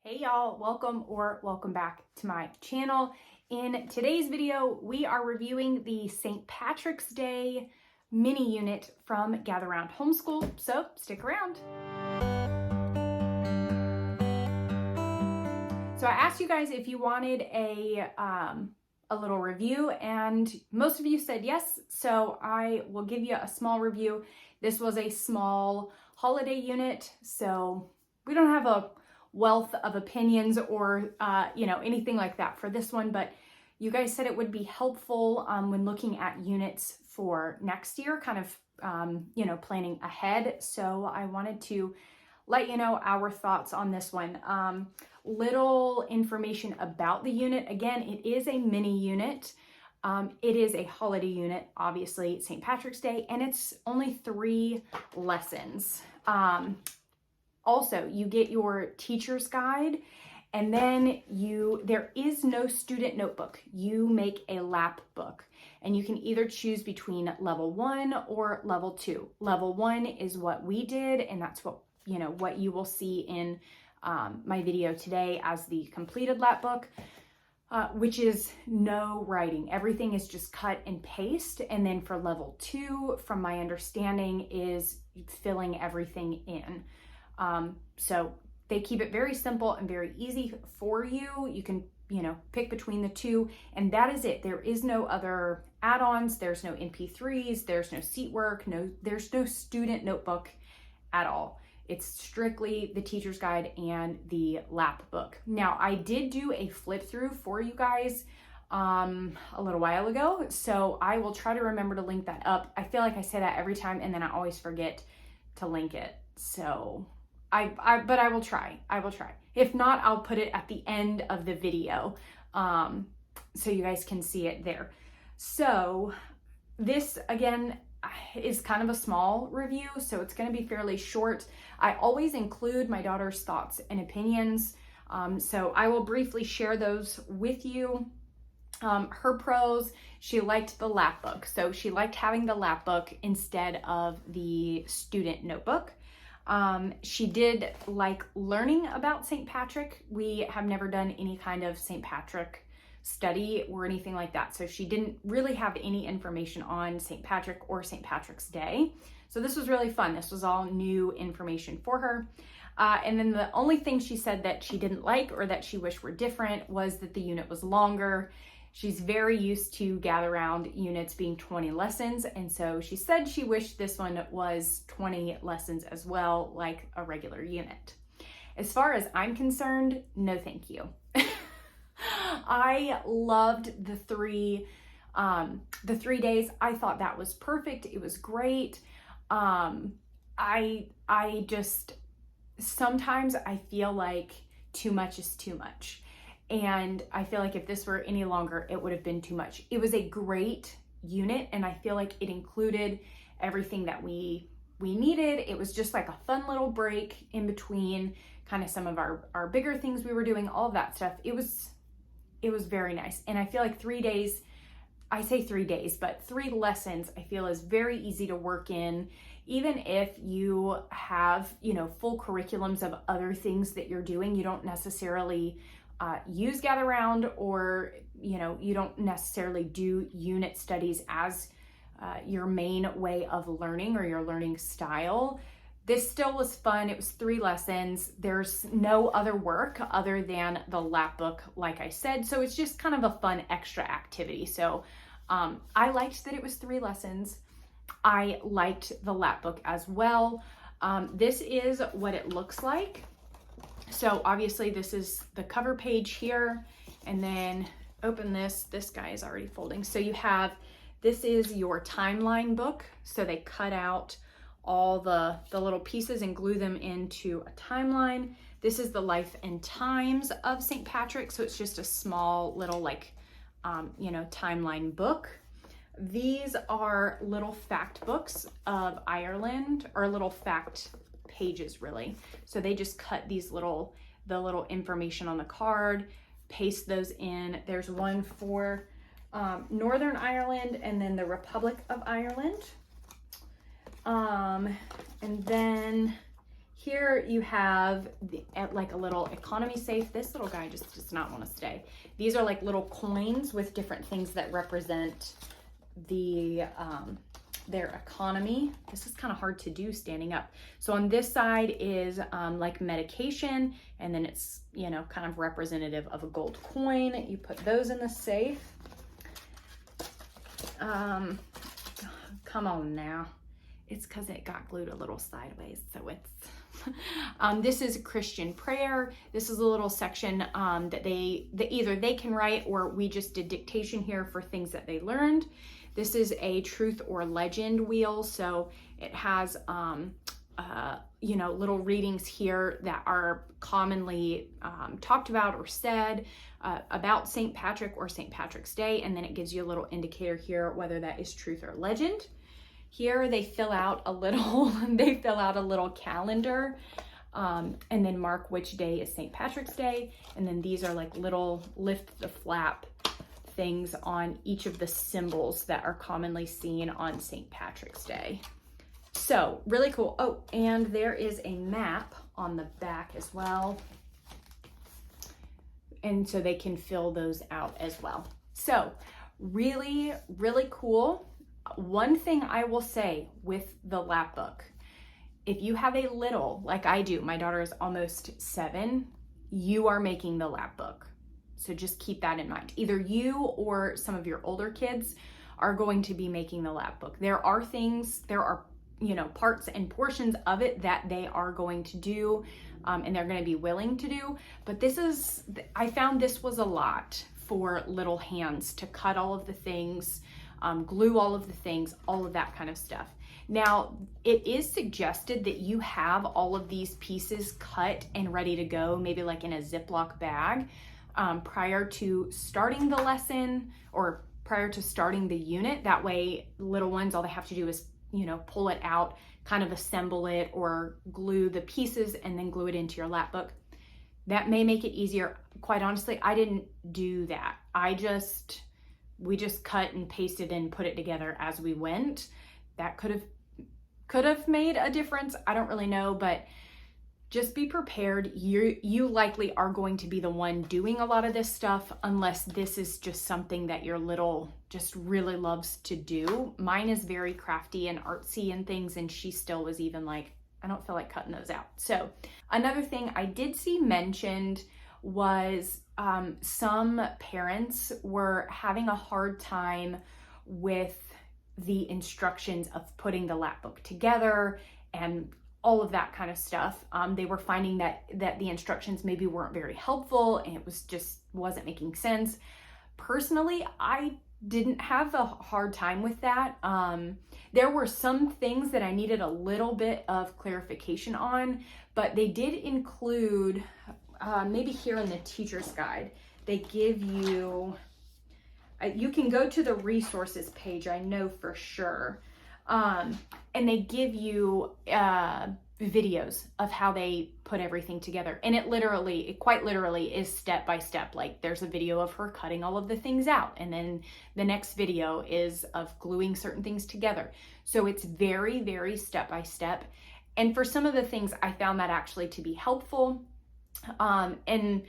Hey y'all, welcome back to my channel. In today's video, we are reviewing the St. Patrick's Day mini unit from Gather Round Homeschool, so stick around. So I asked you guys if you wanted a little review, and most of you said yes, so I will give you a small review. This was a small holiday unit, so we don't have a wealth of opinions or anything like that for this one, but you guys said it would be helpful when looking at units for next year, kind of planning ahead. So I wanted to let you know our thoughts on this one. Little information about the unit. Again, it is a mini unit. It is a holiday unit, obviously, St. Patrick's Day, and it's only 3 lessons. Also, you get your teacher's guide, and then there is no student notebook. You make a lap book, and you can either choose between level 1 or level 2. Level 1 is what we did, and that's what you will see in my video today as the completed lap book, which is no writing. Everything is just cut and paste. And then for level 2, from my understanding, is filling everything in. So they keep it very simple and very easy for you. You can, pick between the 2, and that is it. There is no other add-ons. There's no MP3s. There's no seat work. There's no student notebook at all. It's strictly the teacher's guide and the lap book. Now, I did do a flip through for you guys a little while ago, so I will try to remember to link that up. I feel like I say that every time, and then I always forget to link it. So but I will try. If not, I'll put it at the end of the video, so you guys can see it there. So this, again, is kind of a small review, so it's going to be fairly short. I always include my daughter's thoughts and opinions, so I will briefly share those with you. Her pros: she liked the lap book, so she liked having the lap book instead of the student notebook. She did like learning about St. Patrick. We have never done any kind of St. Patrick study or anything like that, so she didn't really have any information on St. Patrick or St. Patrick's Day. So this was really fun. This was all new information for her. And then the only thing she said that she didn't like or that she wished were different was that the unit was longer. She's very used to Gather Round units being 20 lessons, and so she said she wished this one was 20 lessons as well, like a regular unit. As far as I'm concerned, no thank you. I loved the 3 days. I thought that was perfect. It was great. I just, sometimes I feel like too much is too much. And I feel like if this were any longer, it would have been too much. It was a great unit, and I feel like it included everything that we needed. It was just like a fun little break in between kind of some of our bigger things we were doing, all of that stuff. It was very nice. And I feel like 3 days, I say 3 days, but 3 lessons I feel is very easy to work in, even if you have, full curriculums of other things that you're doing. You don't necessarily use Gather Round, or you don't necessarily do unit studies as your main way of learning or your learning style. This still was fun. It was 3 lessons. There's no other work other than the lap book, like I said, so it's just kind of a fun extra activity. So I liked that it was 3 lessons. I liked the lap book as well. This is what it looks like. So obviously this is the cover page here, and then open this guy is already folding. So you have, this is your timeline book. So they cut out all the little pieces and glue them into a timeline. This is the life and times of St. Patrick. So it's just a small little timeline book. These are little fact books of Ireland, or little fact pages really. So they just cut the little information on the card, paste those in. There's one for Northern Ireland, and then the Republic of Ireland. And then Here you have like a little economy safe. This little guy just does not want to stay. These are like little coins with different things that represent the their economy. This is kind of hard to do standing up. So on this side is like medication, and then it's, you know, kind of representative of a gold coin. You put those in the safe. Come on now. It's because it got glued a little sideways, so it's this is a Christian prayer. This is a little section that either they can write, or we just did dictation here for things that they learned. This is a truth or legend wheel, so it has you know, little readings here that are commonly talked about or said about St. Patrick or St. Patrick's Day, and then it gives you a little indicator here whether that is truth or legend. Here they fill out a little calendar and then mark which day is St. Patrick's Day. And then these are like little lift the flap things on each of the symbols that are commonly seen on St. Patrick's Day. So really cool. Oh, and there is a map on the back as well. And so they can fill those out as well. So really, really cool. One thing I will say with the lap book, if you have a little, like I do, my daughter is almost 7, you are making the lap book. So just keep that in mind. Either you or some of your older kids are going to be making the lap book. There are, you know, parts and portions of it that they are going to do and they're going to be willing to do. But I found this was a lot for little hands to cut all of the things, glue all of the things, all of that kind of stuff. Now, it is suggested that you have all of these pieces cut and ready to go, maybe like in a Ziploc bag, prior to starting the lesson or prior to starting the unit. That way, little ones, all they have to do is, you know, pull it out, kind of assemble it or glue the pieces and then glue it into your lap book. That may make it easier. Quite honestly, I didn't do that. We just cut and pasted and put it together as we went. That could have made a difference. I don't really know, but just be prepared. You likely are going to be the one doing a lot of this stuff, unless this is just something that your little just really loves to do. Mine is very crafty and artsy and things, and she still was even like, I don't feel like cutting those out. So another thing I did see mentioned was some parents were having a hard time with the instructions of putting the lap book together and all of that kind of stuff. They were finding that the instructions maybe weren't very helpful and it wasn't making sense. Personally, I didn't have a hard time with that. There were some things that I needed a little bit of clarification on, but they did include, maybe here in the teacher's guide, they give you, you can go to the resources page, I know for sure, and they give you videos of how they put everything together. And it quite literally is step by step. Like there's a video of her cutting all of the things out, and then the next video is of gluing certain things together. So it's very, very step by step. And for some of the things, I found that actually to be helpful. And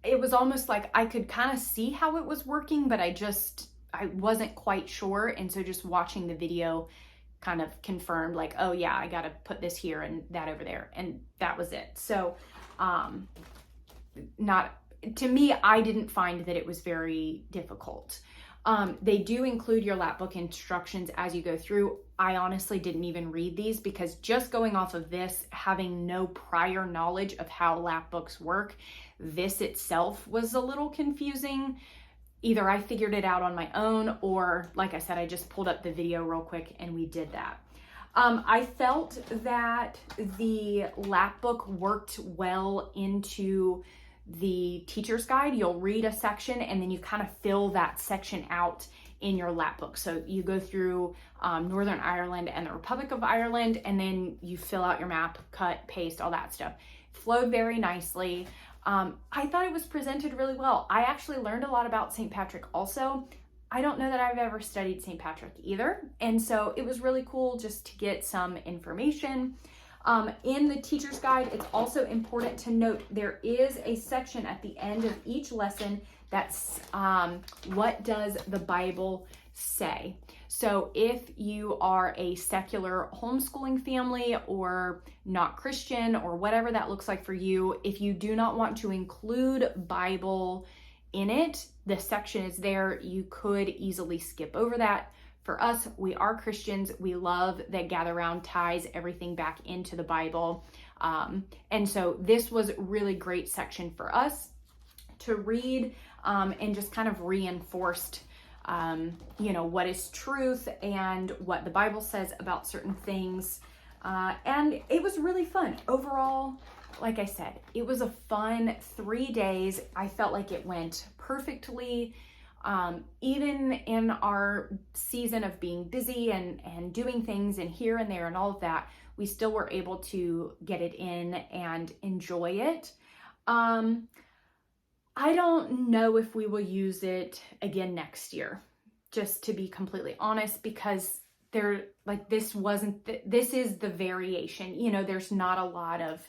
it was almost like I could kind of see how it was working, but I wasn't quite sure. And so just watching the video kind of confirmed, like, oh yeah, I got to put this here and that over there. And that was it. So, to me, I didn't find that it was very difficult. They do include your lap book instructions as you go through. I honestly didn't even read these because just going off of this, having no prior knowledge of how lap books work, this itself was a little confusing. Either I figured it out on my own, or like I said, I just pulled up the video real quick and we did that. I felt that the lap book worked well into the teacher's guide. You'll read a section and then you kind of fill that section out in your lap book. So you go through Northern Ireland and the Republic of Ireland, and then you fill out your map, cut, paste, all that stuff. Flowed very nicely. I thought it was presented really well. I actually learned a lot about St. Patrick also. I don't know that I've ever studied St. Patrick either. And so it was really cool just to get some information. In the teacher's guide, it's also important to note there is a section at the end of each lesson that's what does the Bible say? So if you are a secular homeschooling family or not Christian or whatever that looks like for you, if you do not want to include Bible in it, the section is there. You could easily skip over that. For us, we are Christians. We love that Gather Round ties everything back into the Bible. And so this was a really great section for us to read and just kind of reinforced what is truth and what the Bible says about certain things. And it was really fun. Overall, like I said, it was a fun 3 days. I felt like it went perfectly. Even in our season of being busy and doing things and here and there and all of that, we still were able to get it in and enjoy it. I don't know if we will use it again next year, just to be completely honest, because this is the variation, there's not a lot of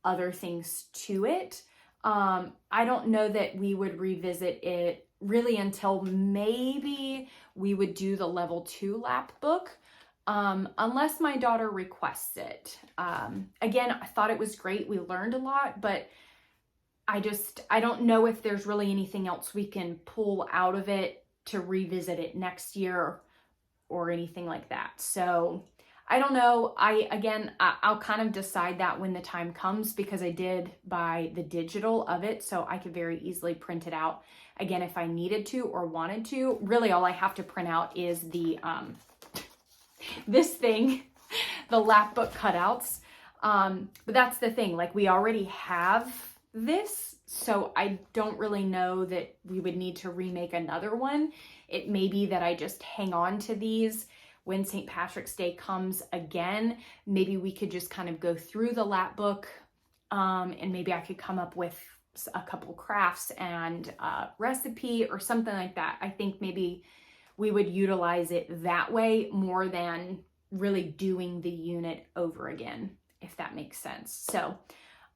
other things to it. I don't know that we would revisit it really until maybe we would do the level 2 lap book, unless my daughter requests it. Again, I thought it was great. We learned a lot, but I don't know if there's really anything else we can pull out of it to revisit it next year or anything like that. So I don't know. I'll kind of decide that when the time comes, because I did buy the digital of it, so I could very easily print it out again if I needed to or wanted to. Really, all I have to print out is the this thing, the lap book cutouts. But that's the thing. Like, we already have this, so I don't really know that we would need to remake another one. It may be that I just hang on to these when St. Patrick's Day comes again. Maybe we could just kind of go through the lap book, and maybe I could come up with a couple crafts and a recipe or something like that. I think maybe we would utilize it that way more than really doing the unit over again, if that makes sense. So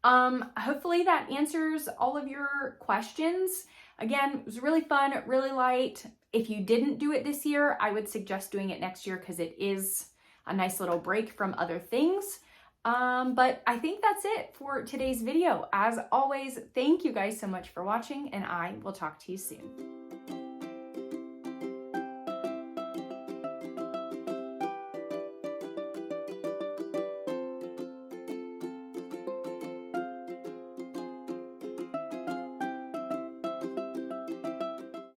hopefully that answers all of your questions. Again, it was really fun, really light. If you didn't do it this year, I would suggest doing it next year, because it is a nice little break from other things. But I think that's it for today's video. As always, thank you guys so much for watching, and I will talk to you soon.